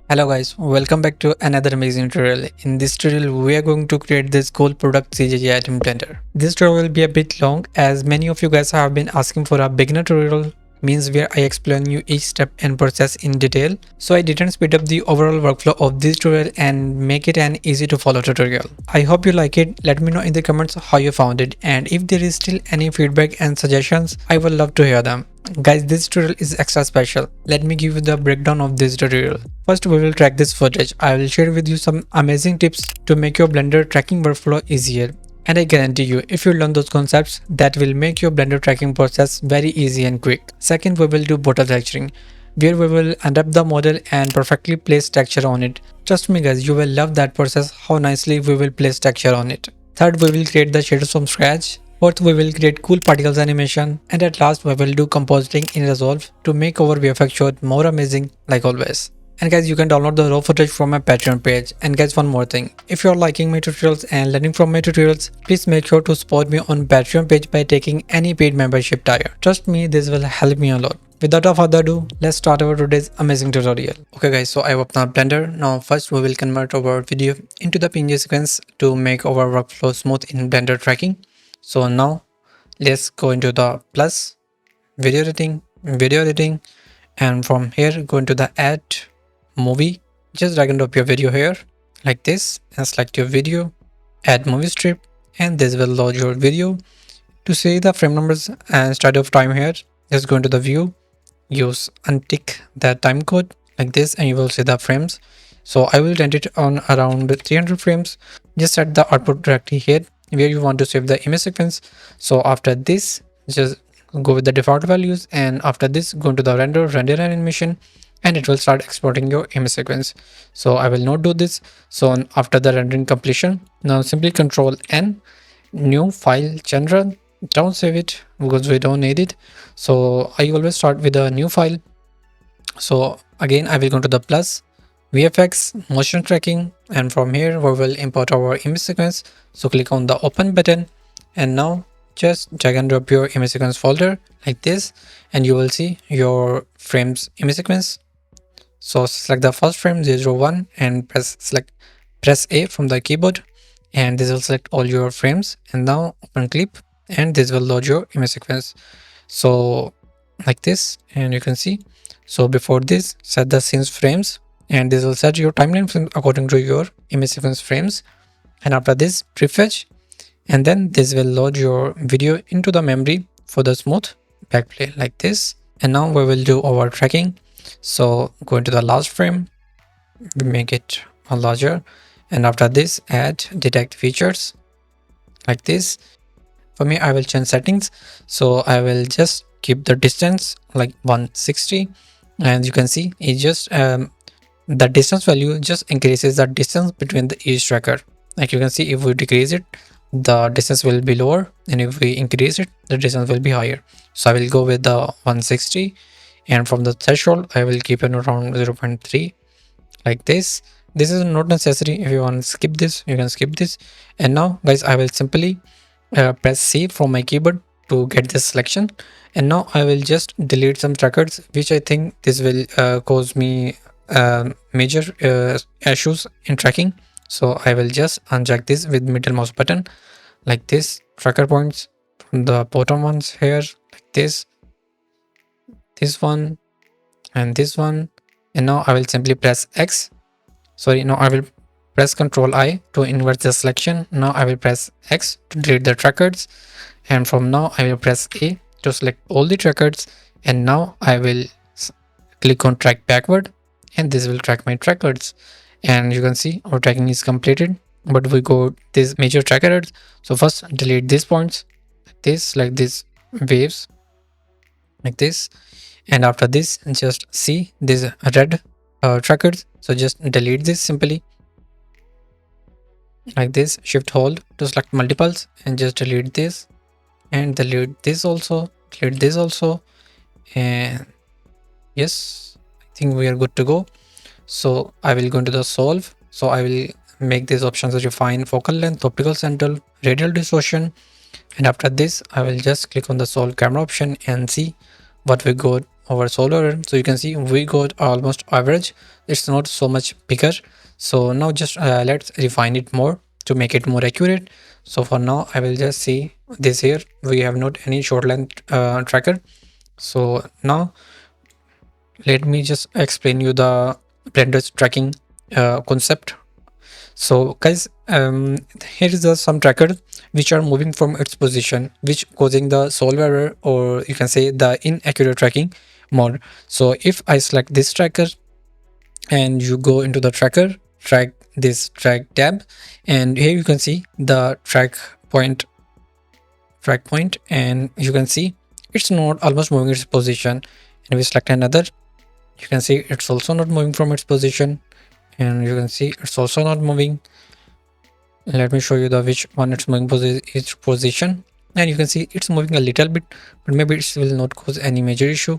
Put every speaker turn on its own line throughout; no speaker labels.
Hello guys, welcome back to another amazing tutorial. In this tutorial, we are going to create this cool product CGI item blender. This tutorial will be a bit long as many of you guys have been asking for a beginner tutorial, means where I explain you each step and process in detail. So I didn't speed up the overall workflow of this tutorial and make it an easy to follow tutorial. I hope you like it. Let me know in the comments how you found it, and if there is still any feedback and suggestions, I would love to hear them. Guys, this tutorial is extra special. Let me give you the breakdown of this tutorial. First, we will track this footage. I will share with you some amazing tips to make your Blender tracking workflow easier. And I guarantee you, if you learn those concepts, that will make your Blender tracking process very easy and quick. Second, we will do border texturing, where we will unwrap the model and perfectly place texture on it. Trust me guys, you will love that process, how nicely we will place texture on it. Third, we will create the shaders from scratch. Fourth, we will create cool particles animation. And at last, we will do compositing in Resolve to make our VFX shot more amazing like always. And guys, you can download the raw footage from my Patreon page. And guys, one more thing. If you are liking my tutorials and learning from my tutorials, please make sure to support me on Patreon page by taking any paid membership tier. Trust me, this will help me a lot. Without further ado, let's start our today's amazing tutorial. Okay guys, so I open up Blender. Now first we will convert our video into the PNG sequence to make our workflow smooth in Blender tracking. So now let's go into the plus, video editing, and from here go into the add movie. Just drag and drop your video here like this and select your video, add movie strip, and this will load your video. To see the frame numbers and start of time here, just go into the view, use untick that time code like this, and you will see the frames. So I will rent it on around 300 frames. Just set the output directly here where you want to save the image sequence. So after this, just go with the default values, and after this go into the render animation, and it will start exporting your image sequence. So I will not do this. So after the rendering completion, now simply Control N, new file genre. Don't save it because we don't need it. So I always start with a new file. So again, I will go to the plus, VFX, motion tracking, and from here we will import our image sequence. So click on the open button, and now just drag and drop your image sequence folder like this, and you will see your frames image sequence. So select the first frame 0, 1 and press A from the keyboard, and this will select all your frames. And now open clip, and this will load your image sequence. So like this, and you can see. So before this, set the scenes frames, and this will set your timeline frame according to your image sequence frames. And after this, prefetch, and then this will load your video into the memory for the smooth backplay like this. And now we will do our tracking. So go into the last frame, make it larger, and after this add detect features like this. For me, I will change settings, so I will just keep the distance like 160, and you can see it just the distance value just increases the distance between the each tracker. Like you can see, if we decrease it, the distance will be lower, and if we increase it, the distance will be higher. So I will go with the 160, and from the threshold I will keep it around 0.3 like this. This is not necessary. If you want to skip this, you can skip this. And now guys, I will simply press C from my keyboard to get this selection, and now I will just delete some trackers which I think this will cause me major issues in tracking. So I will just uncheck this with middle mouse button like this. Tracker points from the bottom ones here like this one, and this one. And now I will simply press X. Sorry, now I will press Ctrl I to invert the selection. Now I will press X to delete the trackers, and from now I will press A to select all the trackers. And now I will click on track backward, and this will track my trackers. And you can see our tracking is completed, but we go this major trackers. So first delete these points like this waves like this, and after this just see these red trackers. So just delete this simply like this. Shift hold to select multiples, and just delete this, and delete this also, delete this also, and yes, I think we are good to go. So I will go into the solve. So I will make these options refine focal length, optical center, radial distortion, and after this I will just click on the solve camera option and see what we got our solver. So you can see we got almost average. It's not so much bigger. So now just let's refine it more to make it more accurate. So for now I will just see this here. We have not any short length tracker. So now let me just explain you the blender's tracking concept. So guys, here is some tracker which are moving from its position, which causing the solve error, or you can say the inaccurate tracking more. So if I select this tracker and you go into the track tab, and here you can see the track point, and you can see it's not almost moving its position. And we select another, you can see it's also not moving from its position, and you can see it's also not moving. Let me show you the which one it's moving its position, and you can see it's moving a little bit, but maybe it will not cause any major issue.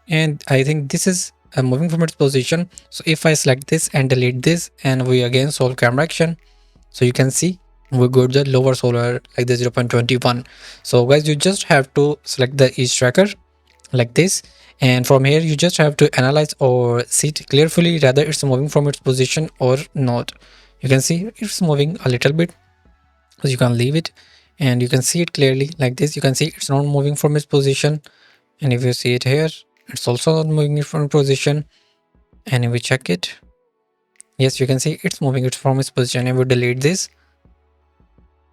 And I think this is moving from its position. So if I select this and delete this, and we again solve camera action, so you can see we got the lower solver like the 0.21. So guys, you just have to select the each tracker like this, and from here you just have to analyze or see it carefully whether it's moving from its position or not. You can see it's moving a little bit, so you can leave it, and you can see it clearly like this. You can see it's not moving from its position, and if you see it here, it's also not moving from position. And if we check it, yes, you can see it's moving it from its position. And we delete this,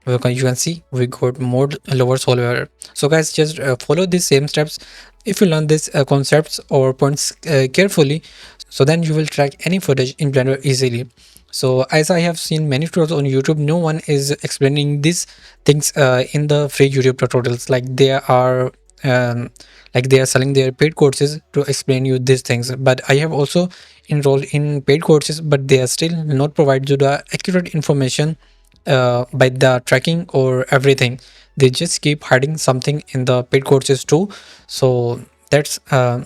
you can see we got more lower solver. So guys, just follow these same steps. If you learn these concepts or points carefully, so then you will track any footage in Blender easily. So as I have seen many tutorials on YouTube, no one is explaining these things in the free YouTube tutorials. Like they are selling their paid courses to explain you these things. But I have also enrolled in paid courses, but they are still not provide you the accurate information by the tracking or everything. They just keep hiding something in the paid courses too. So that's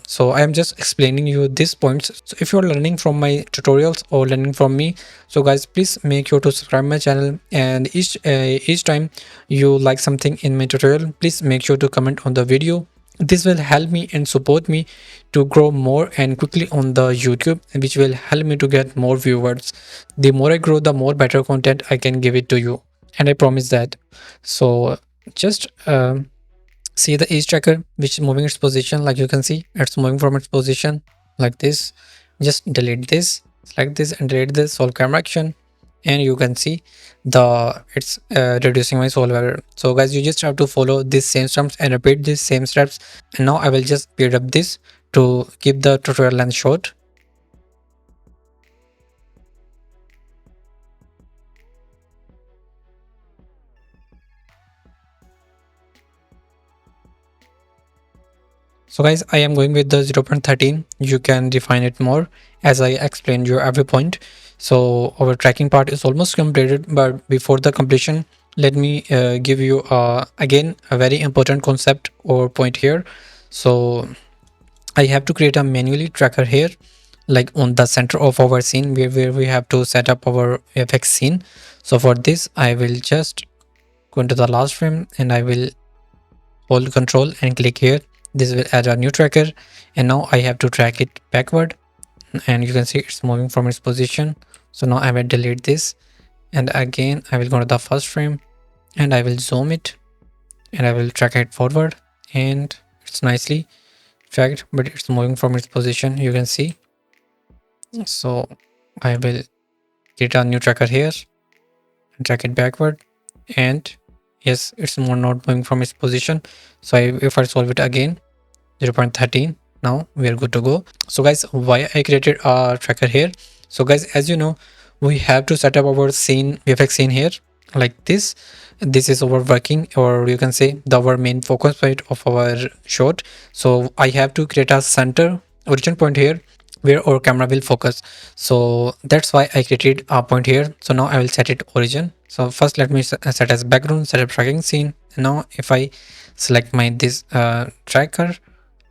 so I am just explaining you these points. So if you're learning from my tutorials or learning from me, so guys, please make sure to subscribe my channel, and each time you like something in my tutorial, please make sure to comment on the video. This will help me and support me to grow more and quickly on the YouTube, which will help me to get more viewers. The more I grow, the more better content I can give it to you, and I promise that. So just see the edge tracker which is moving its position. Like you can see it's moving from its position like this. Just delete this, select this and delete this, solve camera action, and you can see it's reducing my solve error. So guys, you just have to follow these same steps and repeat these same steps. And now I will just speed up this to keep the tutorial length short. So guys, I am going with the 0.13. You can refine it more as I explained you every point. So our tracking part is almost completed, but before the completion, let me give you again a very important concept or point here. So I have to create a manually tracker here, like on the center of our scene where we have to set up our FX scene. So for this, I will just go into the last frame and I will hold control and click here. This will add a new tracker, and now I have to track it backward, and you can see it's moving from its position. So now I will delete this, and again I will go to the first frame and I will zoom it and I will track it forward, and it's nicely tracked, but it's moving from its position, you can see. So I will get a new tracker here and track it backward, and yes, it's not moving from its position. So if I solve it again, 0.13, now we are good to go. So guys, why I created a tracker here? So guys, as you know, we have to set up our scene VFX scene here like this. This is our working, or you can say our main focus point of our shot. So I have to create a center origin point here where our camera will focus. So that's why I created a point here. So now I will set it origin. So first let me set as background, set up tracking scene. And now if I select my this tracker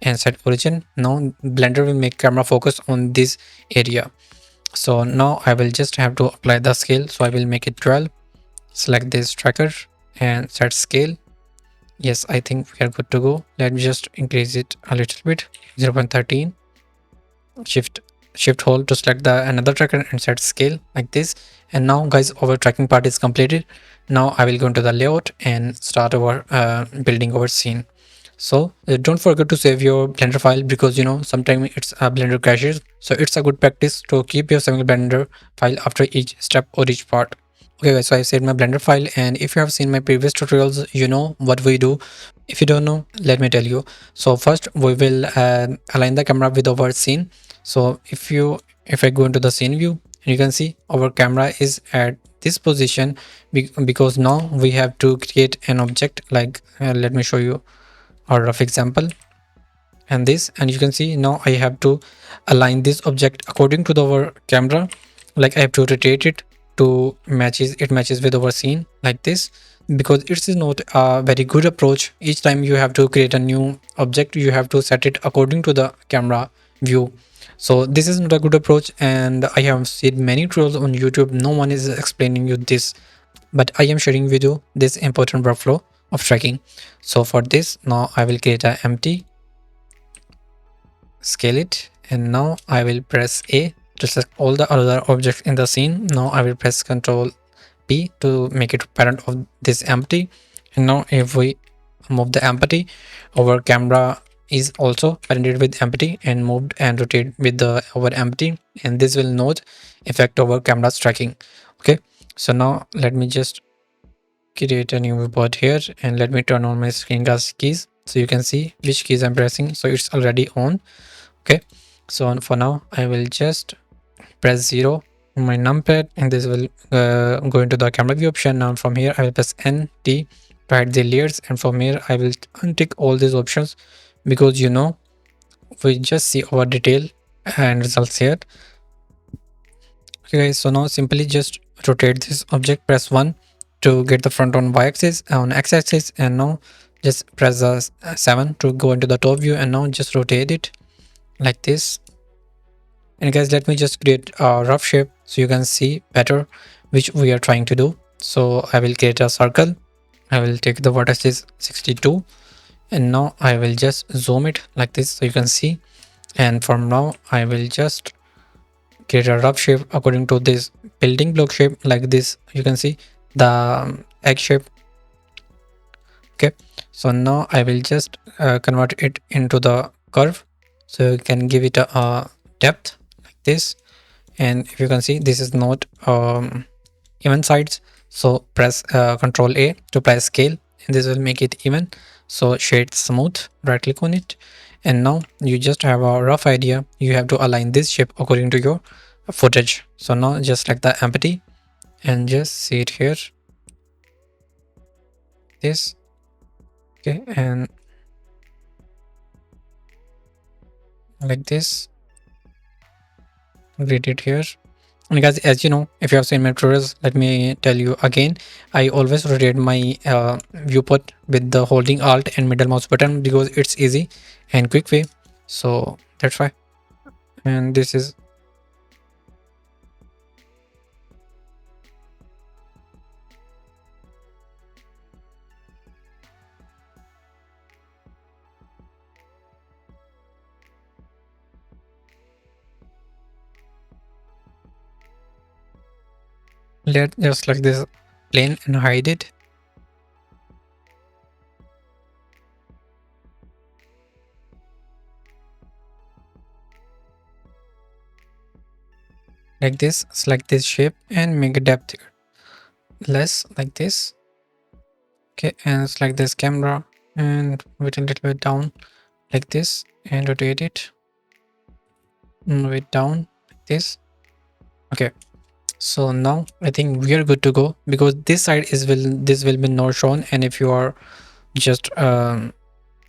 and set origin, now Blender will make camera focus on this area. So now I will just have to apply the scale. So I will make it 12, select this tracker and set scale. Yes, I think we are good to go. Let me just increase it a little bit. 0.13. Shift hold to select the another tracker and set scale like this. And now guys, our tracking part is completed. Now I will go into the layout and start our building our scene. So don't forget to save your blender file, because sometimes it's blender crashes, so it's a good practice to keep your saving blender file after each step or each part. Okay guys, so I saved my blender file, and if you have seen my previous tutorials, you know what we do. If you don't know, let me tell you. So first we will align the camera with our scene. So if I go into the scene view, you can see our camera is at this position, because now we have to create an object like let me show you a rough example. And you can see now I have to align this object according to our camera. Like I have to rotate it to matches with our scene like this, because it is not a very good approach. Each time you have to create a new object, you have to set it according to the camera view. So this is not a good approach, and I have seen many tutorials on YouTube. No one is explaining you this, but I am sharing with you this important workflow of tracking. So for this, now I will create a empty, scale it, and now I will press A to select all the other objects in the scene. Now I will press Ctrl P to make it parent of this empty. And now if we move the empty, our camera is also parented with empty and moved and rotate with the our empty, and this will not affect our camera's tracking. Okay, so now let me just create a new viewport here, and let me turn on my screencast keys so you can see which keys I'm pressing. So it's already on. Okay, so for now I will just press 0 on my numpad, and this will go into the camera view option. Now from here I will press NT to hide the layers, and from here I will untick all these options, because we just see our detail and results here. Okay guys, so now simply just rotate this object, press 1 to get the front on y-axis, on x-axis, and now just press the 7 to go into the top view, and now just rotate it like this. And guys, let me just create a rough shape so you can see better which we are trying to do. So I will create a circle. I will take the vertices 62, and now I will just zoom it like this so you can see. And from now I will just create a rough shape according to this building block shape like this. You can see the egg shape. Okay, so now I will just convert it into the curve, so you can give it a depth like this. And if you can see, this is not even sides, so press Ctrl A to apply scale, and this will make it even. So shade smooth, right click on it, and now you just have a rough idea. You have to align this shape according to your footage. So now just like the empty, and just see it here, this. Okay, and like this, read it here. And guys, as you know, if you have seen my tutorials, let me tell you again, I always rotate my viewport with the holding alt and middle mouse button, because it's easy and quick way. So that's why. And this is, let just like this plane and hide it like this. Select this shape and make a depth less like this. Okay, and select this camera and wait a little bit down like this, and rotate it, move it down like this. Okay, so now I think we are good to go, because this side this will be not shown. And if you are just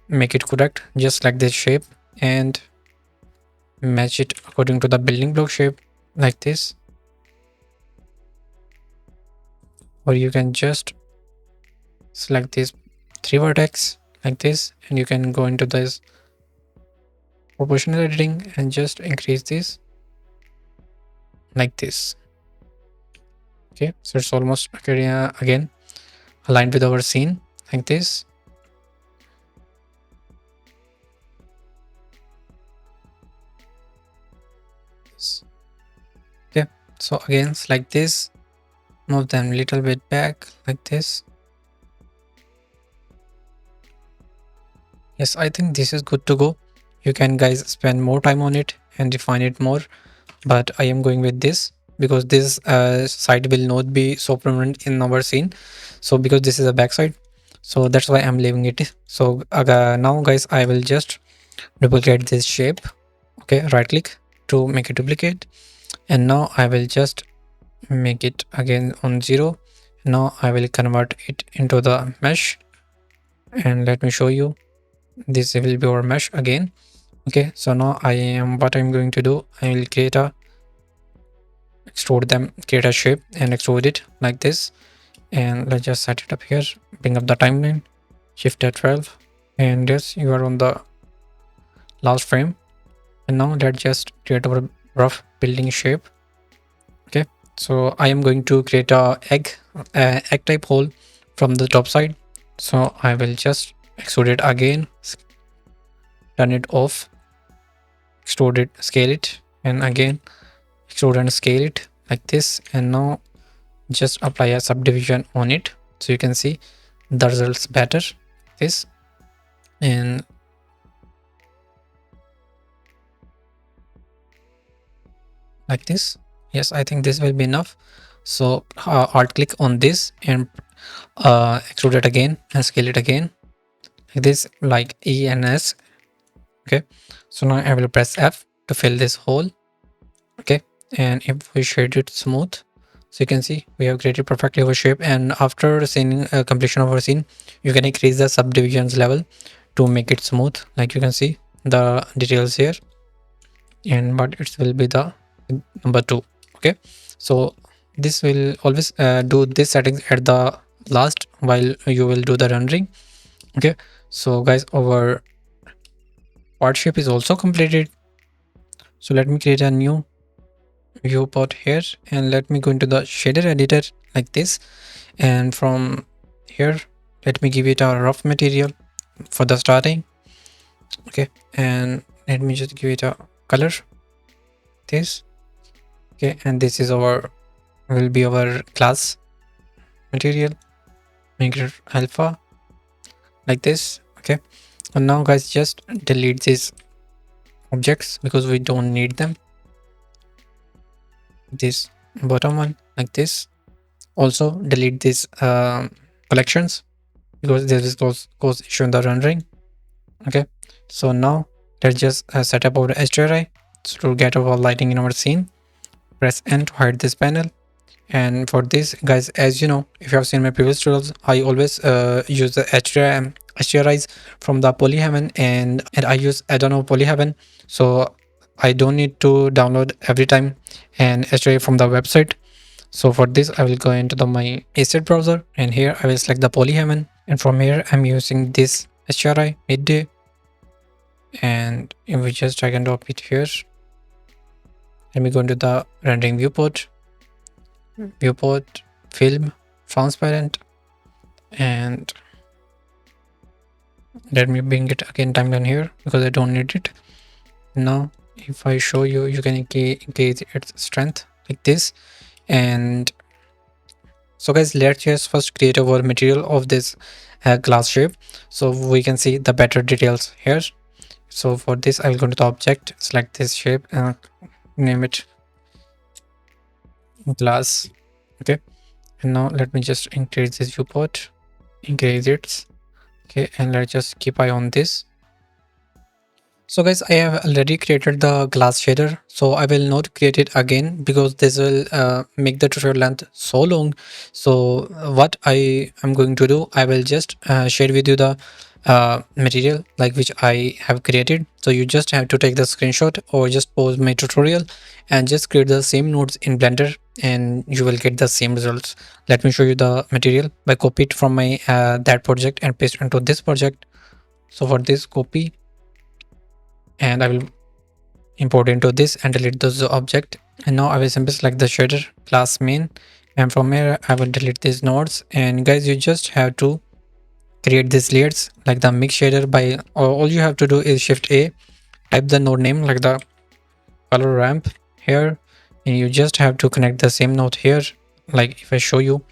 make it correct, just like this shape, and match it according to the building block shape like this. Or you can just select this 3 vertex like this, and you can go into this proportional editing and just increase this like this. Okay, so it's almost okay, again aligned with our scene like this. So again, select this, move them a little bit back like this. Yes, I think this is good to go. You can guys spend more time on it and refine it more, but I am going with this because this side will not be so prominent in our scene. So because this is a backside, so that's why I'm leaving it. So now guys, I will just duplicate this shape. Okay, right click to make it duplicate, and now I will just make it again on 0. Now I will convert it into the mesh, and let me show you. This will be our mesh again. Okay, so now what I'm going to do, I will create a create a shape and extrude it like this, and let's just set it up here. Bring up the timeline, shift F12, and yes, you are on the last frame. And now let's just create our rough building shape. Okay, so I am going to create a egg type hole from the top side. So I will just extrude it again, turn it off, extrude it, scale it, and again extrude and scale it like this. And now just apply a subdivision on it so you can see the results better. This and like this. Yes, I think this will be enough. So alt click on this and extrude it again and scale it again like this, like E and S. Okay, so now I will press F to fill this hole. Okay, and if we shade it smooth, so you can see we have created perfectly our shape. And after scene completion of our scene, you can increase the subdivisions level to make it smooth, like you can see the details here. And but it will be the number 2. Okay, so this will always do this settings at the last while you will do the rendering. Okay, so guys, our part shape is also completed. So let me create a new viewport here, and let me go into the shader editor like this, and from here let me give it a rough material for the starting. Okay, and let me just give it a color, this. Okay, and this is our will be our class material, make it alpha like this. Okay, and now guys, just delete these objects because we don't need them. This bottom one like this. Also delete these collections because there is cause issue in the rendering. Okay, so now let's just set up our HDRI. So to get our lighting in our scene, press N to hide this panel. And for this guys, as you know, if you have seen my previous tutorials, I always use the HDRIs from the Polyheaven, and I use add-on of Polyheaven, so I don't need to download every time an HDRI from the website. So for this, I will go into my asset browser, and here I will select the Polyheaven, and from here I'm using this HDRI midday, and if we just drag and drop it here, let me go into the rendering viewport, film, transparent, and let me bring it again timeline here because I don't need it. Now if I show you, you can increase its strength like this. And so guys, let's just first create our material of this glass shape so we can see the better details here. So for this, I will go to the object, select this shape and name it glass. Okay, and now let me just increase this viewport, increase it. Okay, and let's just keep eye on this. So guys, I have already created the glass shader, so I will not create it again because this will make the tutorial length so long. So what I am going to do, I will just share with you the material like which I have created. So you just have to take the screenshot or just pause my tutorial and just create the same nodes in Blender, and you will get the same results. Let me show you the material by copy it from my that project and paste it into this project. So for this, copy, and I will import into this and delete those object. And now I will simply select the shader class main, and from here I will delete these nodes. And guys, you just have to create these layers like the mix shader by all you have to do is shift A, type the node name like the color ramp here, and you just have to connect the same node here. Like if I show you,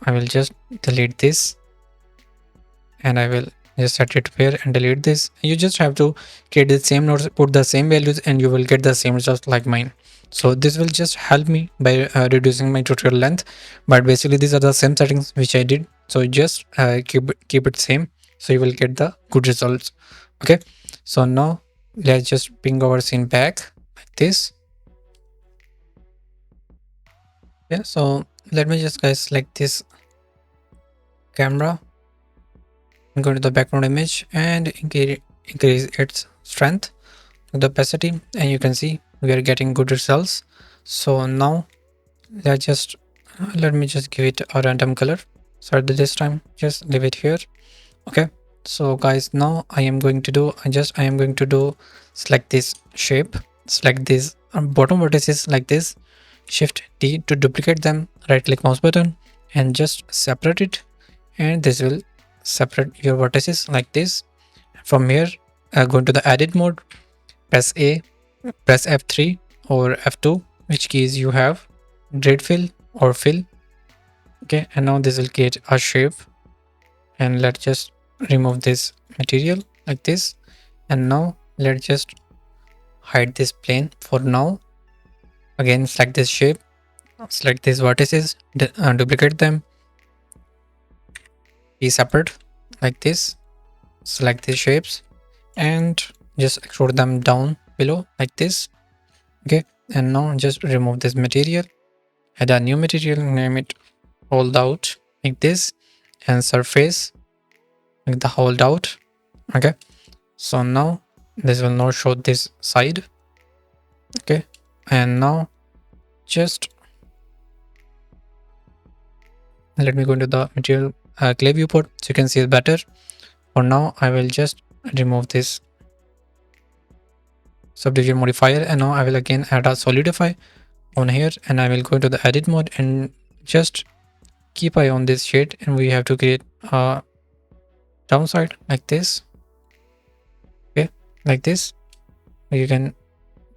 I will just delete this and I will just set it here and delete this. You just have to create the same nodes, put the same values, and you will get the same results like mine. So this will just help me by reducing my tutorial length. But basically these are the same settings which I did. So just keep it same, so you will get the good results. Okay, so now let's just bring our scene back like this. Yeah, so let me just guys select this camera and go to the background image and increase its strength, the opacity, and you can see we are getting good results. So now let me just give it a random color. So at this time just leave it here. Okay, so guys, now I am going to do select this shape, select these bottom vertices like this, shift D to duplicate them, right click mouse button and just separate it, and this will separate your vertices like this. From here, go into the edit mode, press A, press F3 or F2, which keys you have, grid fill or fill. Okay, and now this will create a shape, and let's just remove this material like this. And now let's just hide this plane for now. Again, select this shape, select these vertices, duplicate them, be separate like this, select these shapes and just extrude them down below like this. Okay, and now just remove this material, add a new material, name it hold out like this, and surface like the hold out. Okay, so now this will not show this side. Okay, and now just let me go into the material clay viewport so you can see it better. For now I will just remove this subdivision modifier, and now I will again add a solidify on here, and I will go into the edit mode and just keep eye on this shade, and we have to create a downside like this. Okay, like this. You can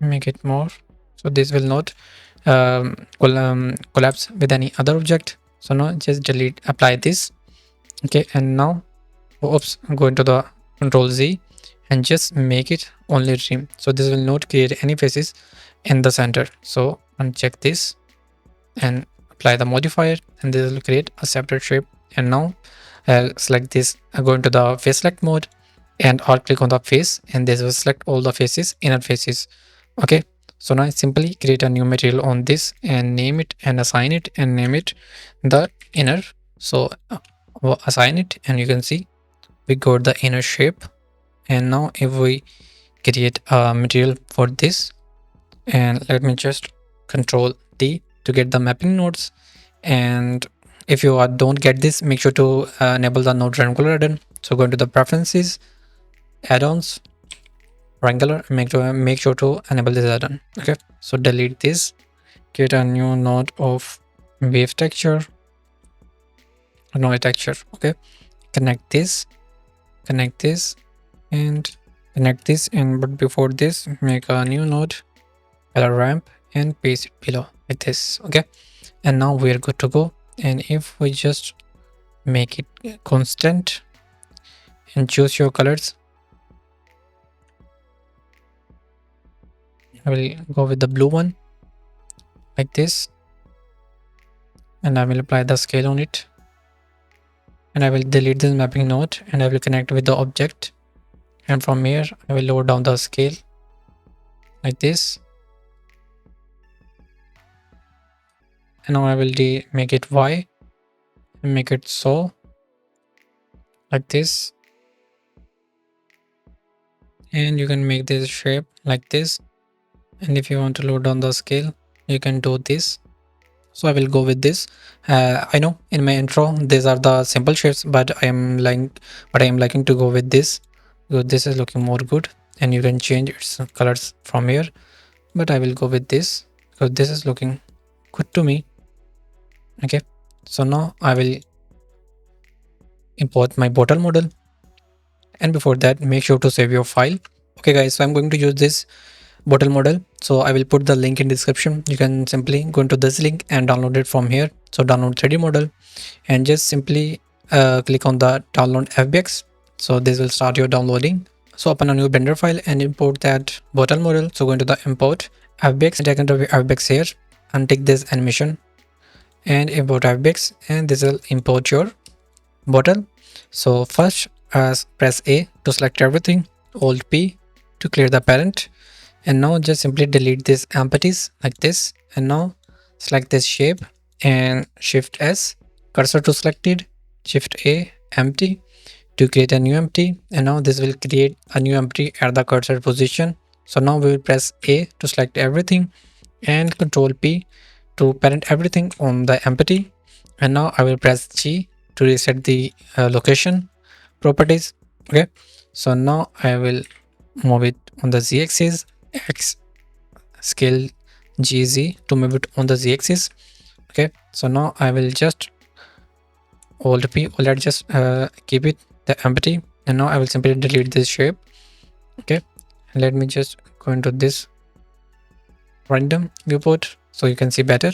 make it more, so this will not collapse with any other object. So now just delete, apply this. Okay, and now oops, go into the Control Z and just make it only trim, so this will not create any faces in the center. So uncheck this and apply the modifier, and this will create a separate shape. And now I'll select this, go into the face select mode and alt click on the face, and this will select all the faces, inner faces. Okay, so now simply create a new material on this and name it and assign it and name it the inner. So assign it, and you can see we got the inner shape. And now if we create a material for this, and let me just Control D to get the mapping nodes. And if you don't get this, make sure to enable the node rectangular add-on. So go into the preferences, add-ons, rectangular, and make sure to enable this add-on. Okay, so delete this, create a new node of wave texture, node texture. Okay, connect this, and connect this, and but before this make a new node, color ramp, and paste it below like this. Okay, and now we are good to go. And if we just make it constant and choose your colors, I will go with the blue one like this, and I will apply the scale on it, and I will delete this mapping node, and I will connect with the object, and from here I will lower down the scale like this, and now I will make it Y and make it so like this, and you can make this shape like this. And if you want to lower down the scale, you can do this. So I will go with this. I know in my intro these are the simple shapes, but I am liking to go with this because this is looking more good, and you can change its colors from here. But I will go with this because this is looking good to me. Okay, so now I will import my bottle model, and before that make sure to save your file. Okay guys, so I'm going to use this bottle model. So I will put the link in description. You can simply go into this link and download it from here. So download 3D model and just simply click on the download FBX. So this will start your downloading. So open a new Blender file and import that bottle model. So go into the import FBX and drag into FBX here and take this animation and import FBX, and this will import your bottle. So first press A to select everything, Alt P to clear the parent, and now just simply delete these empties like this, and now select this shape and Shift S, cursor to selected, Shift A, empty to create a new empty, and now this will create a new empty at the cursor position. So now we will press A to select everything and Control P to parent everything on the empty, and now I will press G to reset the location properties. Okay, so now I will move it on the Z axis, X scale GZ to move it on the Z axis. Okay, so now I will just Alt P, or let's just keep it the empty, and now I will simply delete this shape. Okay, let me just go into this random viewport so you can see better.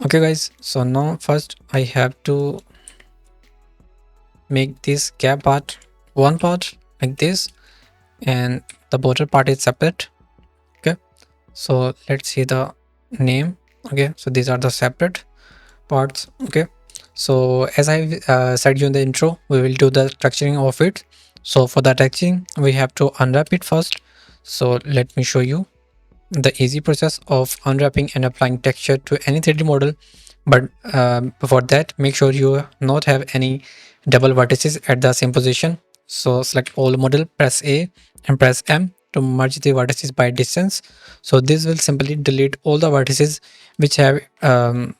Okay guys, so now first I have to make this gap part one part like this, and the border part is separate. Okay, so let's see the name. Okay, so these are the separate parts. Okay, so as I said you in the intro, we will do the texturing of it. So for the texturing we have to unwrap it first. So let me show you the easy process of unwrapping and applying texture to any 3D model. But before that, make sure you not have any double vertices at the same position. So select all model, press A and press M to merge the vertices by distance. So this will simply delete all the vertices which have on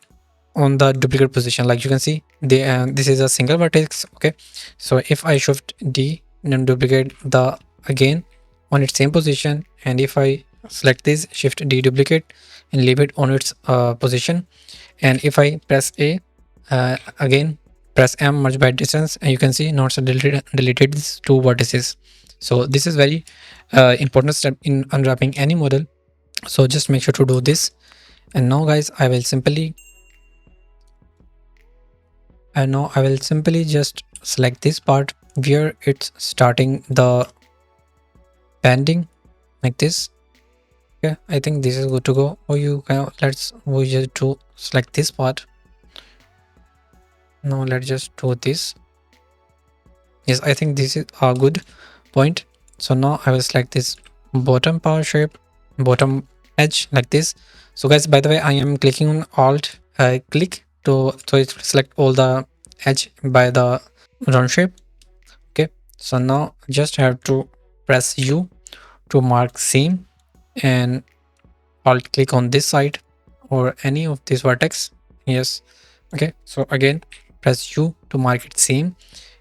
the duplicate position. Like you can see, this is a single vertex. Okay, so if I shift D and duplicate the again on its same position, and if I select this, shift D, duplicate and leave it on its position, and if I press A again, press M, merge by distance, and you can see now it's deleted these two vertices. So this is very important step in unwrapping any model, so just make sure to do this. And now guys, I will simply just select this part where it's starting the banding like this. Okay, I think this is good to go. Or you can, we just do select this part. Now let's just do this. Yes, I think this is a good point. So now I will select this bottom power shape, bottom edge like this. So guys, by the way, I am clicking on Alt click to it select all the edge by the round shape. Okay, so now just have to press U to mark seam, and Alt click on this side or any of this vertex. Yes, okay, so again press U to mark it seam,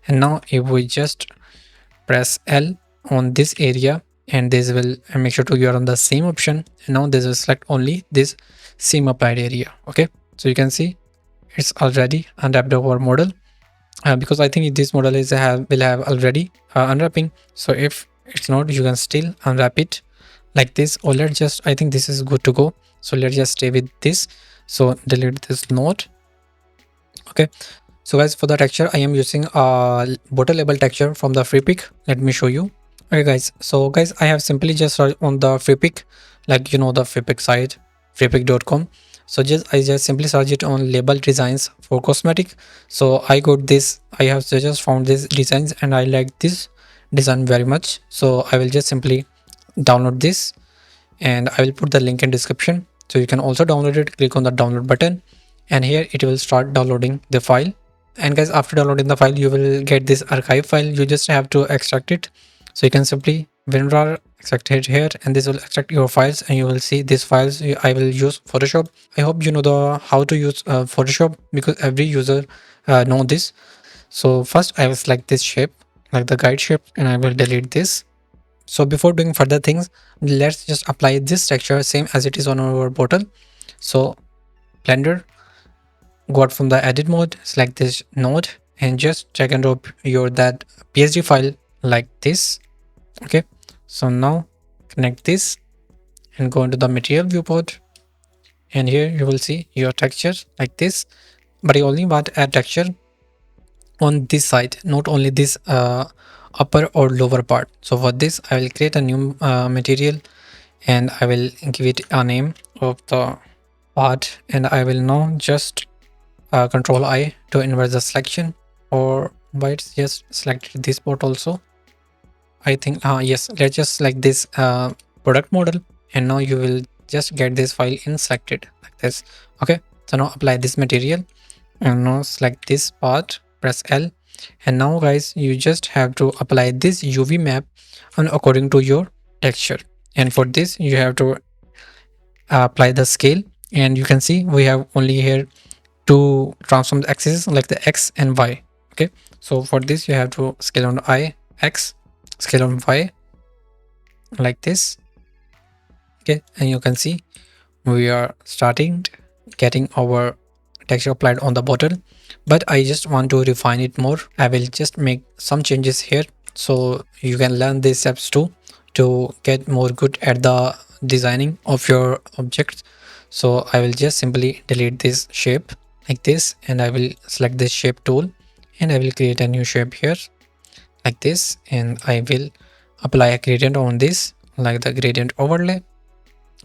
and now if we just press L on this area, and this will make sure to you are on the same option, and now this will select only this seam applied area. Okay, so you can see it's already unwrapped our model, because I think this model is will have already unwrapping. So if it's not, you can still unwrap it like this, or let's just, I think this is good to go, so let's just stay with this. So delete this node. Okay, so guys, for the texture I am using a bottle label texture from the free pick. Let me show you. Okay guys, so guys, I have simply just searched on the free pick, like you know the free pick site, freepick.com. So I just simply search it on label designs for cosmetic. So I got this, I have just found these designs and I like this design very much. So I will just simply download this, and I will put the link in description. So you can also download it. Click on the download button, and here it will start downloading the file. And guys, after downloading the file, you will get this archive file. You just have to extract it. So you can simply WinRAR extract it here, and this will extract your files, and you will see these files. I will use Photoshop. I hope you know the how to use Photoshop, because every user know this. So first I will select this shape, like the guide shape, and I will delete this. So before doing further things, let's just apply this texture same as it is on our bottle. So Blender, go out from the edit mode, select this node, and just drag and drop that PSD file like this. Okay, so now connect this and go into the material viewport, and here you will see your texture like this, but you only want a texture on this side, not only this upper or lower part. So for this I will create a new material, and I will give it a name of the part, and I will now just control I to invert the selection, or why it's just selected this part also. I think yes, let's just select this product model, and now you will just get this file in selected like this. Okay, so now apply this material, and now select this part, press L, and now guys you just have to apply this UV map on according to your texture. And for this you have to apply the scale, and you can see we have only here two transform axes like the X and Y. Okay, so for this you have to scale on I, X, scale on Y like this. Okay, and you can see we are starting getting our texture applied on the bottle, but I just want to refine it more. I will just make some changes here so you can learn these steps too to get more good at the designing of your objects. So I will just simply delete this shape like this, and I will select this shape tool, and I will create a new shape here like this, and I will apply a gradient on this like the gradient overlay.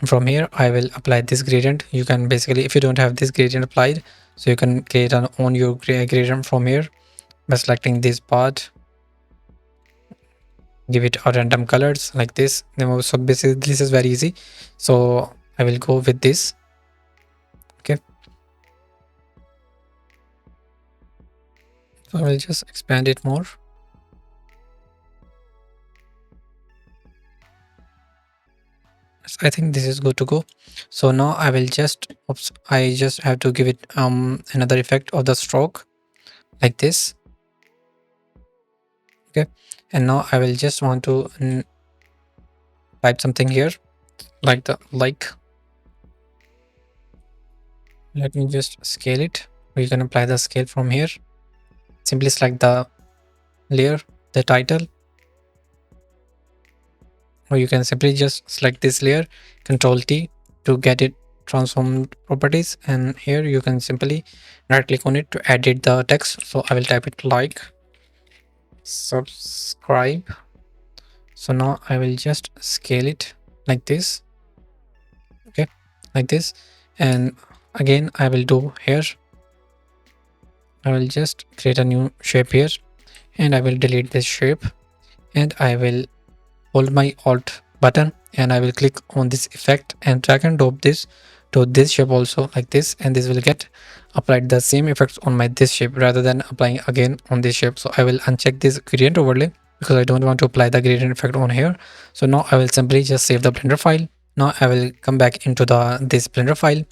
From here I will apply this gradient. You can basically, if you don't have this gradient applied, so you can create an own your gradient from here by selecting this part, give it a random colors like this. So basically this is very easy, so I will go with this. Okay, so I will just expand it more. I think this is good to go. So now I will just, oops, I just have to give it another effect of the stroke like this. Okay, and now I will just want to type something here like the like. Let me just scale it. We can apply the scale from here. Simply select the layer, the title, or you can simply just select this layer, Control T to get it transformed properties, and here you can simply right click on it to edit the text. So I will type it like subscribe. So now I will just scale it like this. Okay, like this, and again I will do here, I will just create a new shape here, and I will delete this shape, and I will hold my Alt button, and I will click on this effect and drag and drop this to this shape also like this, and this will get applied the same effects on my this shape rather than applying again on this shape. So I will uncheck this gradient overlay because I don't want to apply the gradient effect on here. So now I will simply just save the blender file. Now I will come back into this blender file,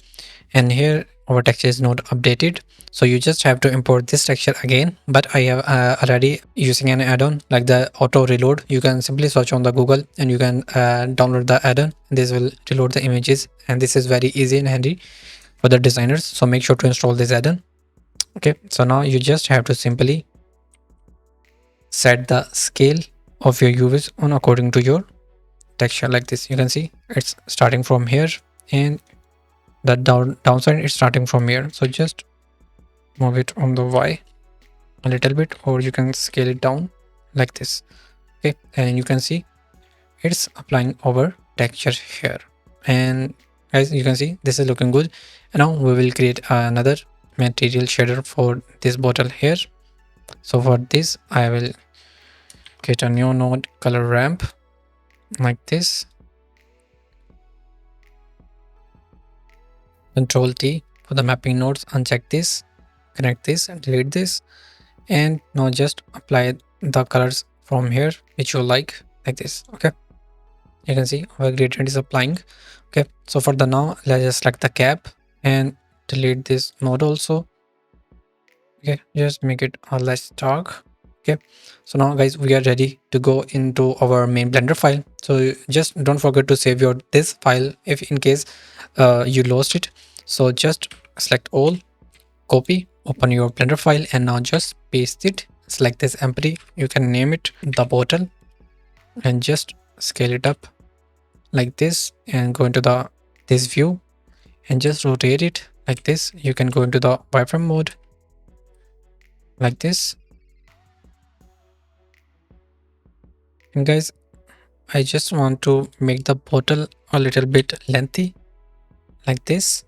and here our texture is not updated, so you just have to import this texture again. But I have already using an add-on like the auto reload. You can simply search on the Google and you can download the add-on. This will reload the images, and this is very easy and handy for the designers, so make sure to install this add-on. Okay, so now you just have to simply set the scale of your UVs on according to your texture like this. You can see it's starting from here, and the downside is starting from here. So just move it on the Y a little bit, or you can scale it down like this. Okay, and you can see it's applying our texture here, and as you can see this is looking good. And now we will create another material shader for this bottle here. So for this I will create a new node color ramp like this. Control T for the mapping nodes, uncheck this, connect this, delete this, and now just apply the colors from here which you like this. Okay, you can see our gradient is applying. Okay, so for the now let's just select the cap and delete this node also. Okay, just make it a less dark. Okay, so now guys we are ready to go into our main blender file. So just don't forget to save your this file if in case you lost it. So just select all, copy, open your blender file, and now just paste it. Select this empty, you can name it the bottle, and just scale it up like this and go into the this view and just rotate it like this. You can go into the wireframe mode like this. And guys, I just want to make the bottle a little bit lengthy like this.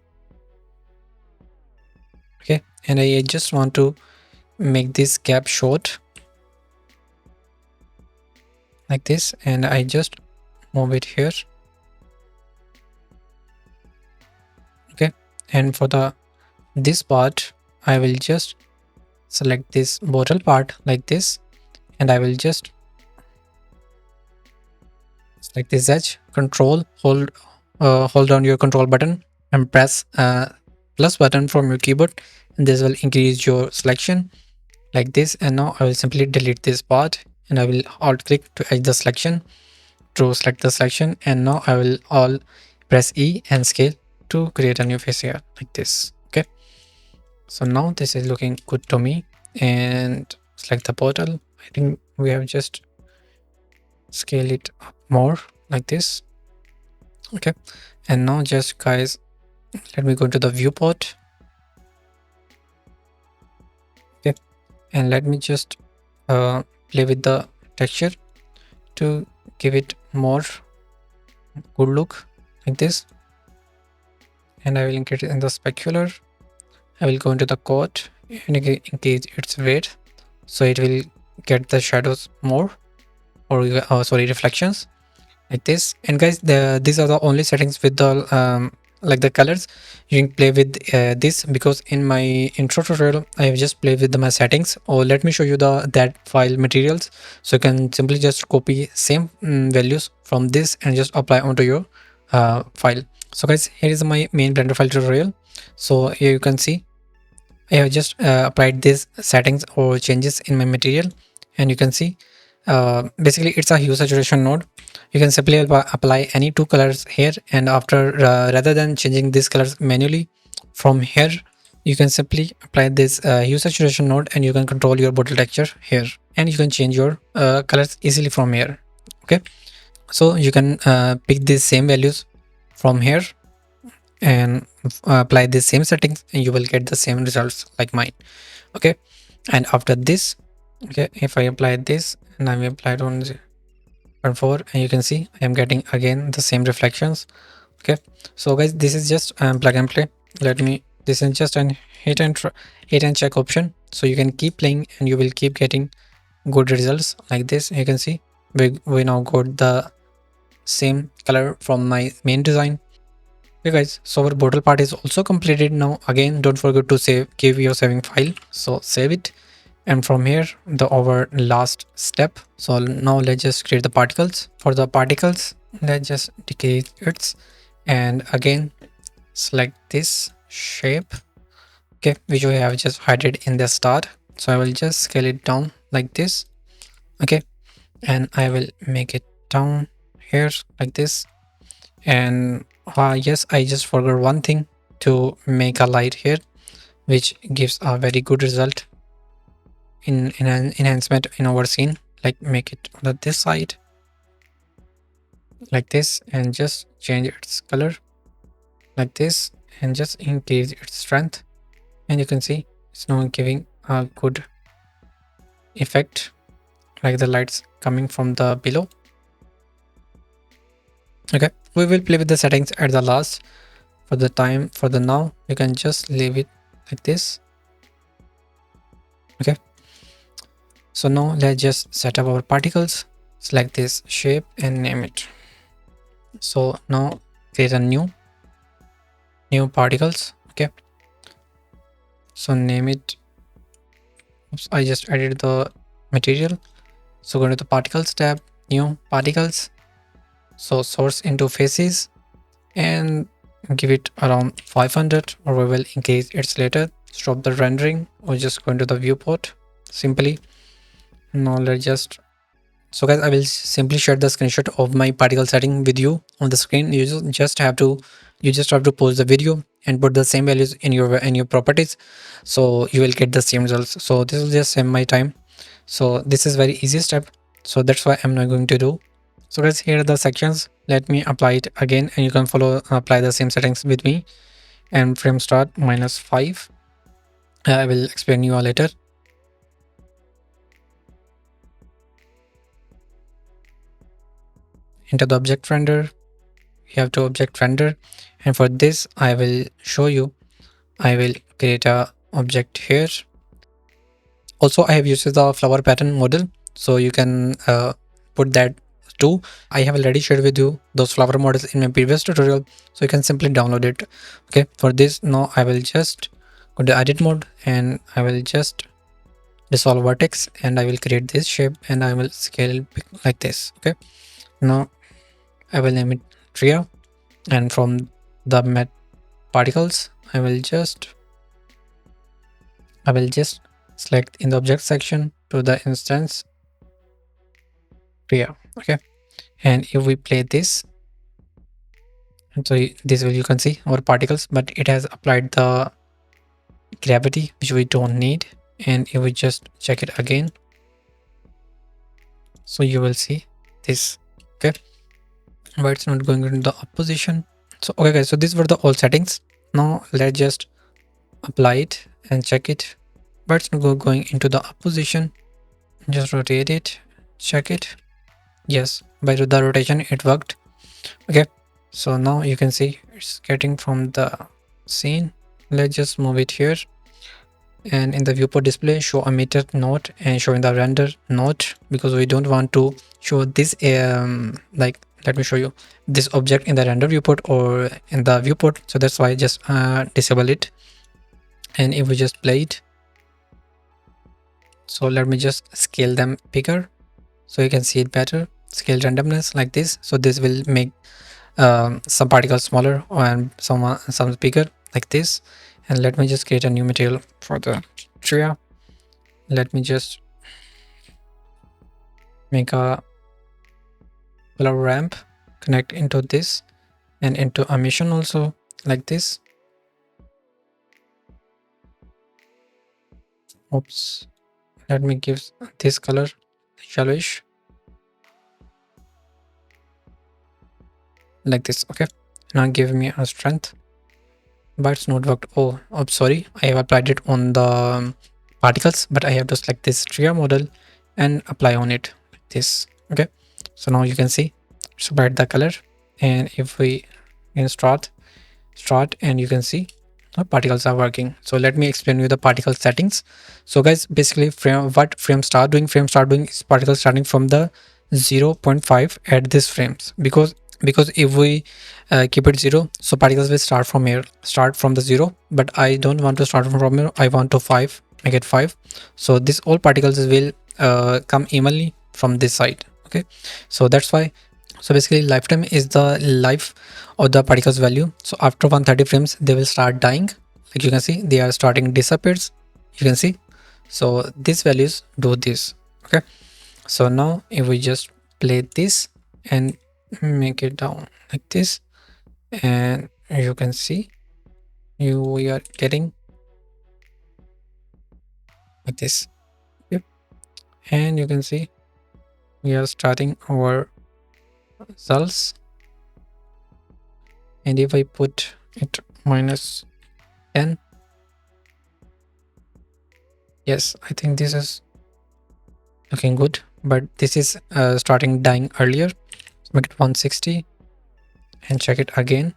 Okay, and I just want to make this gap short like this, and I just move it here. Okay, and for the this part I will just select this bottle part like this, and I will just select this edge, hold down your control button and press plus button from your keyboard, and this will increase your selection like this. And now I will simply delete this part, and I will alt click to edit the selection to select the selection, and now I will all press E and scale to create a new face here like this. Okay, so now this is looking good to me. And select the portal. I think we have just scale it up more like this. Okay, and now just guys, let me go to the viewport. Okay, and let me just play with the texture to give it more good look like this. And I will increase it in the specular. I will go into the coat and increase its weight so it will get the shadows more, or sorry, reflections like this. And guys, these are the only settings with the like the colors. You can play with this, because in my intro tutorial I have just played with my settings. Or let me show you that file materials, so you can simply just copy same values from this and just apply onto your file. So guys, here is my main Blender file tutorial. So here you can see I have just applied these settings or changes in my material, and you can see basically it's a hue saturation node. You can simply apply any two colors here, and after rather than changing these colors manually from here, you can simply apply this hue saturation node, and you can control your bottle texture here, and you can change your colors easily from here. Okay, so you can pick these same values from here and apply the same settings, and you will get the same results like mine. Okay, and after this, okay, if I apply this and I will apply it on 0.4, and you can see I am getting again the same reflections. Okay, so guys, this is just plug and play. This is just an hit and check option, so you can keep playing and you will keep getting good results like this. You can see we now got the same color from my main design. Okay guys, so our bottle part is also completed now. Again, don't forget to give your saving file, so save it. And from here, our last step. So now let's just create the particles. For the particles, let's just decrease it, and again select this shape, okay, which we have just hidden in the start. So I will just scale it down like this. Okay, and I will make it down here like this. And yes, I just forgot one thing, to make a light here, which gives a very good result in an enhancement in our scene. Like make it on this side like this, and just change its color like this, and just increase its strength, and you can see it's now giving a good effect, like the lights coming from the below. Okay, we will play with the settings at the last. For the now, you can just leave it like this. Okay, so now let's just set up our particles. Select this shape and name it. So now create a new particles. Okay, so name it. Oops, I just added the material. So go to the particles tab, new particles. So source into faces, and give it around 500, or we will increase it later. Stop the rendering, or just go into the viewport simply. Now let's just, so guys, I will simply share the screenshot of my particle setting with you on the screen. You just have to pause the video and put the same values in your properties, so you will get the same results. So this will just save my time. So this is very easy step, so that's why I'm not going to do. So guys, here are the sections. Let me apply it again, and you can apply the same settings with me. And frame start -5. I will explain you all later. Into the object render, we have to object render, and for this I will show you. I will create a object here. Also, I have used the flower pattern model, so you can put that too. I have already shared with you those flower models in my previous tutorial, so you can simply download it. Okay, for this now I will just go to edit mode, and I will just dissolve vertex, and I will create this shape, and I will scale it like this. Okay, now I will name it tria, and from the mat particles I will just select in the object section to the instance tria. Okay, and if we play this, and so this will, you can see our particles, but it has applied the gravity which we don't need. And if we just check it again, so you will see this. Okay, but it's not going into the opposition. So okay guys, so these were the all settings. Now let's just apply it and check it, but it's not going into the opposition. Just rotate it, check it. Yes, by the rotation it worked. Okay, so now you can see it's getting from the scene. Let's just move it here, and in the viewport display show emitter node and show in the render node, because we don't want to show this like, let me show you this object in the render viewport or in the viewport. So that's why I just disable it. And if we just play it, so let me just scale them bigger so you can see it better. Scale randomness like this, so this will make some particles smaller and some bigger like this. And let me just create a new material for the tria. Let me just make a color ramp, connect into this and into emission also like this. Oops, let me give this color yellowish like this. Okay, now give me a strength, but it's not worked. Oh, sorry, I have applied it on the particles, but I have to select this tria model and apply on it like this. Okay, so now you can see it's applied the color. And if we can start and you can see the particles are working. So let me explain you the particle settings. So guys, basically frame start doing is particles starting from the 0.5 at this frames, because if we keep it 0, so particles will start from the 0, but I don't want to start from here. I want to 5, make it 5. So this all particles will come evenly from this side. Okay, so that's why. So basically lifetime is the life of the particles value. So after 130 frames they will start dying, like you can see they are starting disappears, you can see. So these values do this. Okay, so now if we just play this and make it down like this, and you can see we are getting like this. Yep. And you can see we are starting our cells. And if I put it -10, yes, I think this is looking good, but this is starting dying earlier. So make it 160 and check it again.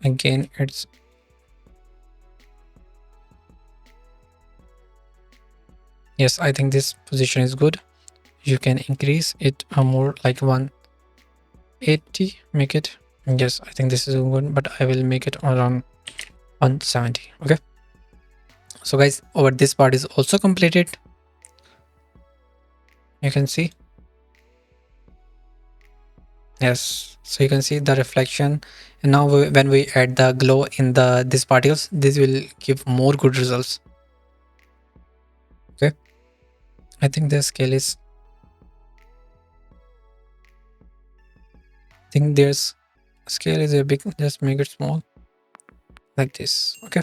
Again, it's yes, I think this position is good. You can increase it more, like 180, make it. Yes, I think this is good, but I will make it around 170. Okay, so guys, over this part is also completed. You can see. Yes, so you can see the reflection. And now when we add the glow in these particles, this will give more good results. Okay, I think the scale is, I think there's scale is a big, just make it small like this. Okay,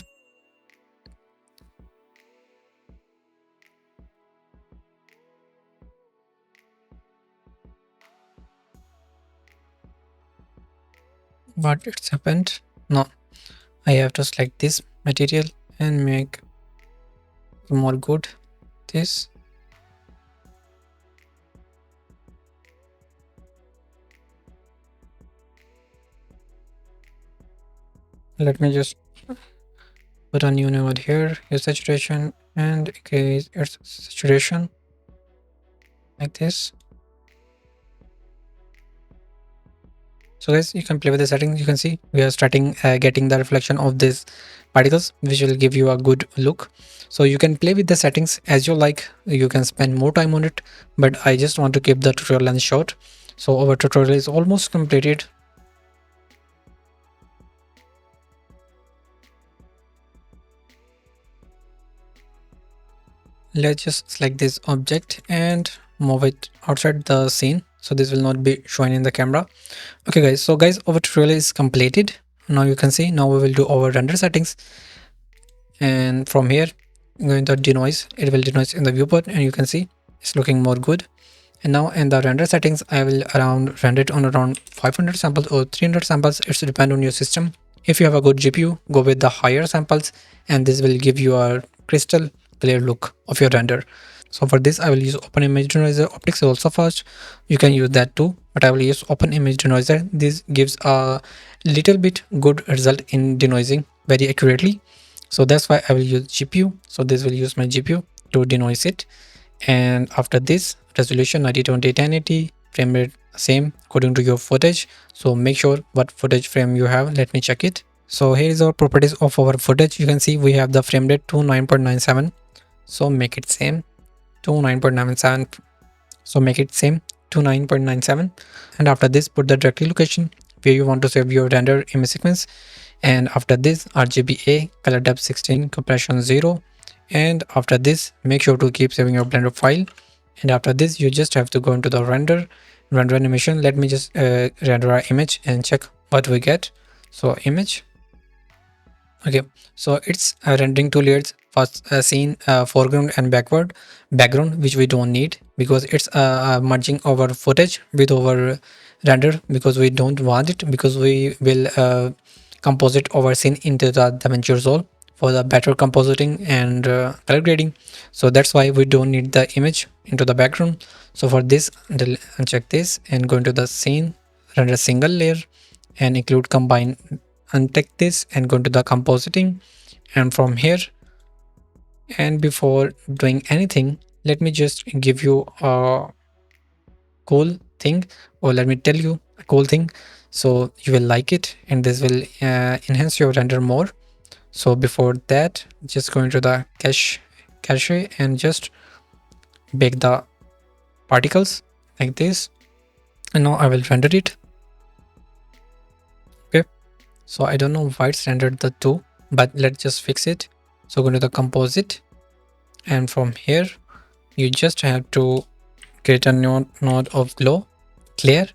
but it's happened. No, I have to select this material and make more good this. Let me just put a new node here, use saturation and increase its saturation like this. So guys, you can play with the settings. You can see we are starting getting the reflection of these particles, which will give you a good look. So you can play with the settings as you like. You can spend more time on it, but I just want to keep the tutorial length short. So our tutorial is almost completed. Let's just select this object and move it outside the scene. So this will not be shown in the camera. Okay guys, so guys, our tutorial is completed. Now you can see, now we will do our render settings. And from here, going to denoise, it will denoise in the viewport and you can see it's looking more good. And now in the render settings, I will render it on around 500 samples or 300 samples. It's depend on your system. If you have a good GPU, go with the higher samples and this will give you a crystal clear look of your render. So for this, I will use Open Image Denoiser. Optics is also fast. You can use that too, but I will use Open Image Denoiser. This gives a little bit good result in denoising very accurately. So that's why I will use GPU. So this will use my GPU to denoise it. And after this, resolution 9020 1080, frame rate same according to your footage. So make sure what footage frame you have. Let me check it. So here is our properties of our footage. You can see we have the frame rate to 9.97. So make it same to 9.97. So make it same to 9.97. And after this, put the directory location where you want to save your render image sequence. And after this, RGBA, color depth 16, compression 0. And after this, make sure to keep saving your Blender file. And after this, you just have to go into the render animation. Let me just render our image and check what we get. So image. Okay, so it's rendering two layers, first scene, foreground and background, which we don't need because it's merging our footage with our render because we don't want it, because we will composite our scene into the DaVinci Resolve for the better compositing and color grading. So that's why we don't need the image into the background. So for this, uncheck this and go into the scene, render single layer and include combine. Untick this and go into the compositing, and from here, and before doing anything, let me just give you a cool thing, or let me tell you a cool thing so you will like it and this will enhance your render more. So before that, just go into the cache and just bake the particles like this, and now I will render it. Okay, so I don't know why it's rendered the two, but let's just fix it. So go to the composite, and from here you just have to create a node of clear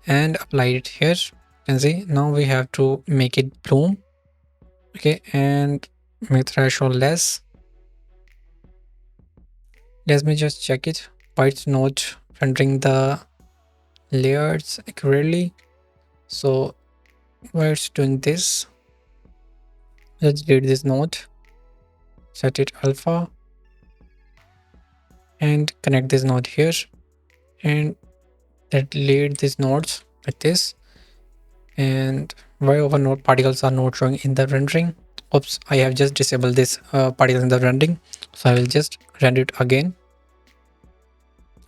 and apply it here. You can see now we have to make it bloom. Okay, and make threshold less. Let me just check it why it's not rendering the layers accurately. So why it's doing this, let's delete this node, set it alpha and connect this node here, and delete these nodes like this. And why our node particles are not showing in the rendering? Oops, I have just disabled this particles in the rendering. So I will just render it again,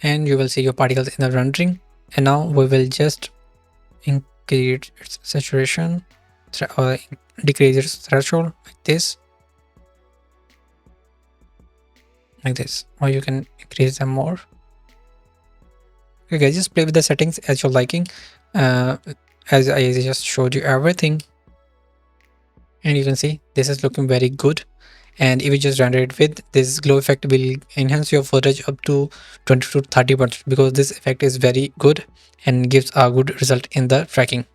and you will see your particles in the rendering. And now we will just increase its saturation, decrease its threshold like this, or you can increase them more. Okay guys, just play with the settings as you're liking. As I just showed you everything, and you can see this is looking very good. And if you just render it with this glow effect, will enhance your footage up to 20 to 30%, because this effect is very good and gives a good result in the tracking.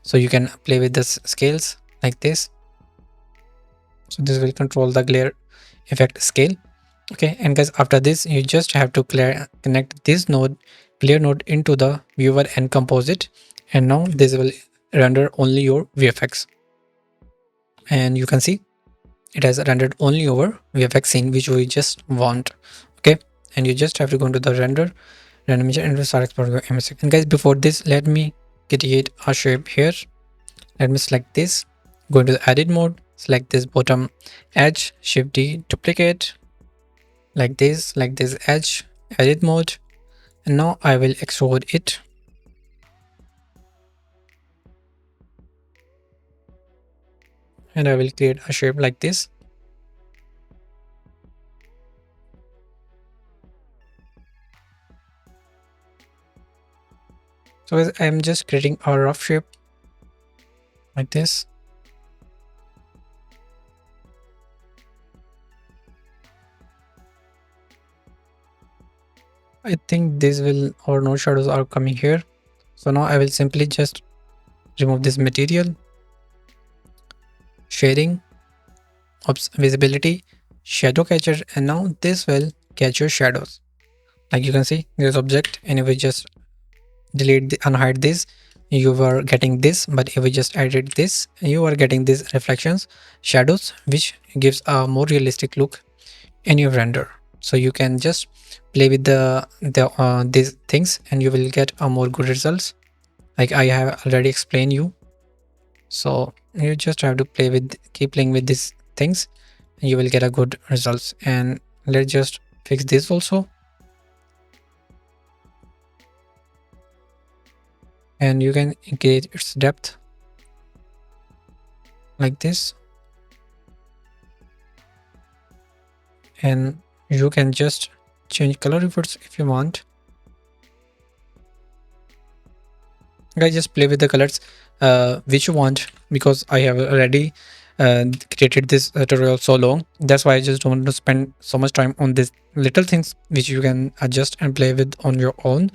So you can play with this scales like this. So this will control the glare effect scale. Okay, and guys, after this you just have to connect this node, clear node, into the viewer and composite, and now this will render only your VFX. And you can see it has rendered only over VFX scene which we just want. Okay, and you just have to go into the render animation and start exploring your image. And guys, before this, let me create a shape here. Let me select this, go into the edit mode, select this bottom edge, shift D, duplicate like this edge, edit mode, and now I will extrude it. And I will create a shape like this. So as I am just creating a rough shape like this. I think this will, or no shadows are coming here. So now I will simply just remove this material, shading, visibility, shadow catcher, and now this will catch your shadows. Like you can see this object, and if we just delete the, unhide this, you were getting this, but if we just edit this, you are getting these reflections, shadows, which gives a more realistic look in your render. So you can just play with these things and you will get a more good results, like I have already explained you. So you just have to keep playing with these things and you will get a good results. And let's just fix this also. And you can increase its depth like this. And you can just change color efforts if you want. Guys, just play with the colors which you want, because I have already created this tutorial so long. That's why I just don't want to spend so much time on these little things which you can adjust and play with on your own.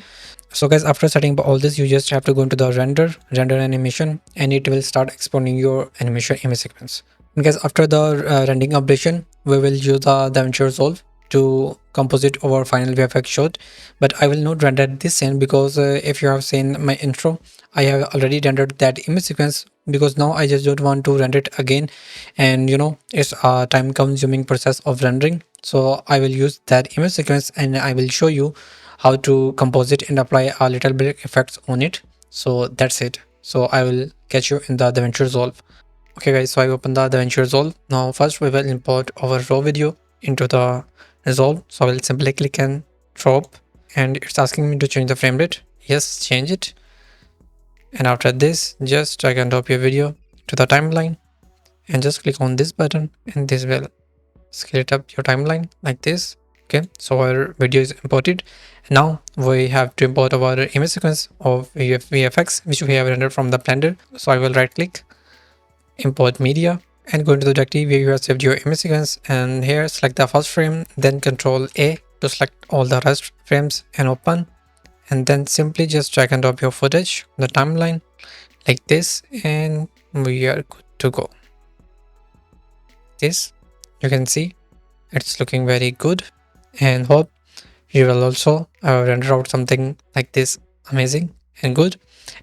So guys, after setting up all this, you just have to go into the render animation, and it will start exporting your animation image sequence. And guys, after the rendering operation, we will use the DaVinci Resolve to composite our final VFX shot. But I will not render this scene because if you have seen my intro, I have already rendered that image sequence, because now I just don't want to render it again, and you know, it's a time consuming process of rendering. So I will use that image sequence and I will show you how to compose it and apply a little bit effects on it. So that's it. So I will catch you in the DaVinci Resolve. Okay guys, so I open the DaVinci Resolve. Now first we will import our raw video into the Resolve. So I will simply click and drop, and it's asking me to change the frame rate. Yes, change it. And after this, just drag and drop your video to the timeline and just click on this button, and this will scale it up your timeline like this. Okay, so our video is imported. Now we have to import our image sequence of VFX which we have rendered from the Blender. So I will right click, import media, and go into the directory where you have saved your image sequence, and here select the first frame, then Control A to select all the rest frames and open, and then simply just drag and drop your footage on the timeline like this, and we are good to go. This, you can see it's looking very good, and hope you will also render out something like this amazing and good.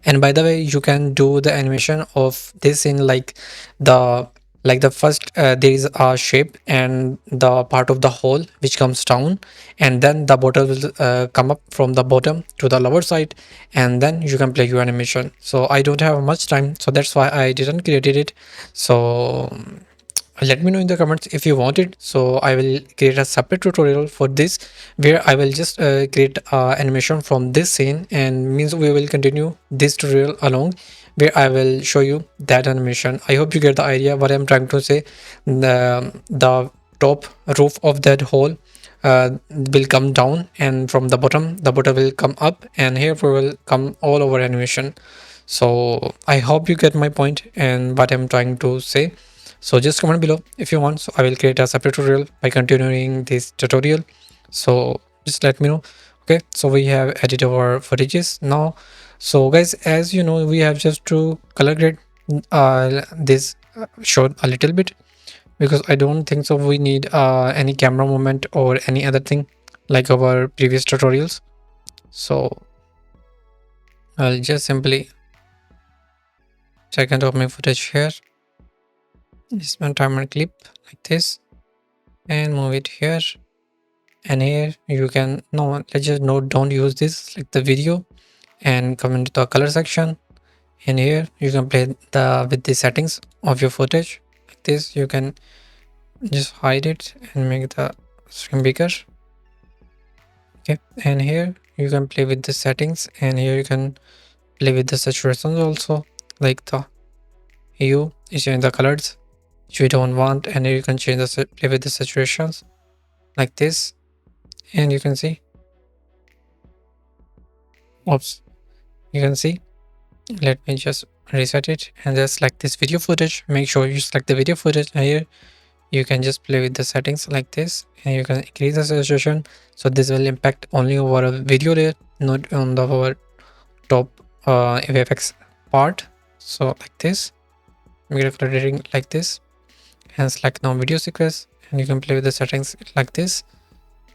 And by the way, you can do the animation of this in the first there is a shape and the part of the hole which comes down, and then the bottle will come up from the bottom to the lower side, and then you can play your animation. So I don't have much time, so that's why I didn't created it. So let me know in the comments if you want it. So I will create a separate tutorial for this where I will just create animation from this scene, and means we will continue this tutorial along where I will show you that animation. I hope you get the idea what I'm trying to say. The top roof of that hole will come down, and from the bottom will come up, and here we will come all over animation. So I hope you get my point and what I'm trying to say. So just comment below if you want, so I will create a separate tutorial by continuing this tutorial. So just let me know. Okay, so we have edited our footages now. So guys, as you know, we have just to color grade this shot a little bit, because I don't think so we need any camera movement or any other thing like our previous tutorials. So I'll just simply second of my footage here. Just one timer clip like this and move it here. And here you can, no, let's just note, don't use this like the video, and come into the color section. And here you can play with the settings of your footage like this. You can just hide it and make the screen bigger. Okay, and here you can play with the settings, and here you can play with the saturations also, like the hue is change the colors which we don't want, and here you can change the play with the saturations like this. And you can see, oops, you can see, let me just reset it and just select this video footage. Make sure you select the video footage, and here you can just play with the settings like this, and you can increase the saturation, so this will impact only over a video layer, not on the our top VFX part. So like this, make it rating like this, and select now video sequence, and you can play with the settings like this,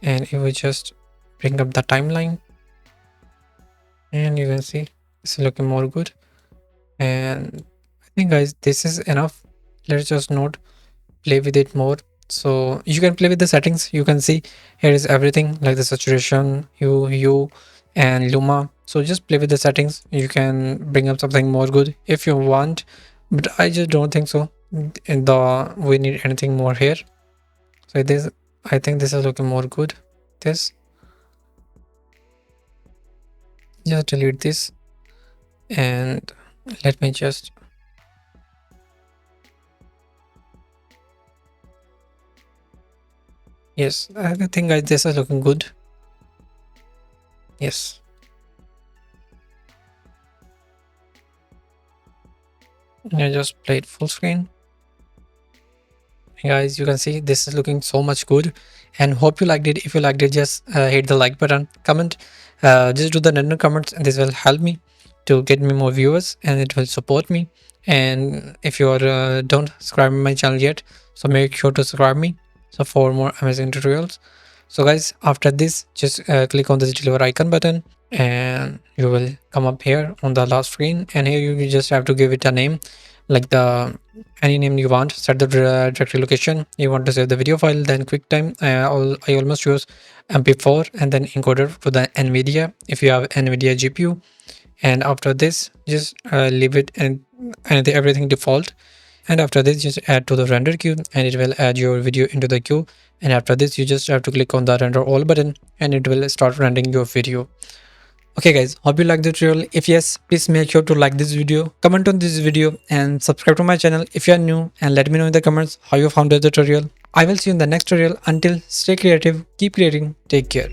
and it will just bring up the timeline, and you can see it's looking more good. And I think guys, this is enough. Let's just not play with it more. So you can play with the settings. You can see here is everything like the saturation, hue and luma. So just play with the settings. You can bring up something more good if you want, but I just don't think so. In the we need anything more here. So this, I think this is looking more good. This, just delete this, and let me just, yes, I think guys, this is looking good. Yes. I just play it full screen. Guys, you can see this is looking so much good, and hope you liked it. If you liked it, just hit the like button, comment, just do the random comments, and this will help me to get me more viewers, and it will support me. And if you are don't subscribe to my channel yet, so make sure to subscribe me, so for more amazing tutorials. So guys, after this, just click on this deliver icon button, and you will come up here on the last screen, and here you just have to give it a name, like the any name you want. Set the directory location you want to save the video file, then QuickTime. I almost use MP4, and then encoder for the NVIDIA if you have NVIDIA GPU. And after this, just leave it and everything default. And after this, just add to the render queue, and it will add your video into the queue. And after this, you just have to click on the render all button, and it will start rendering your video. Okay guys, hope you like the tutorial. If yes, please make sure to like this video, comment on this video, and subscribe to my channel if you are new, and let me know in the comments how you found the tutorial. I will see you in the next tutorial. Until, stay creative, keep creating, take care.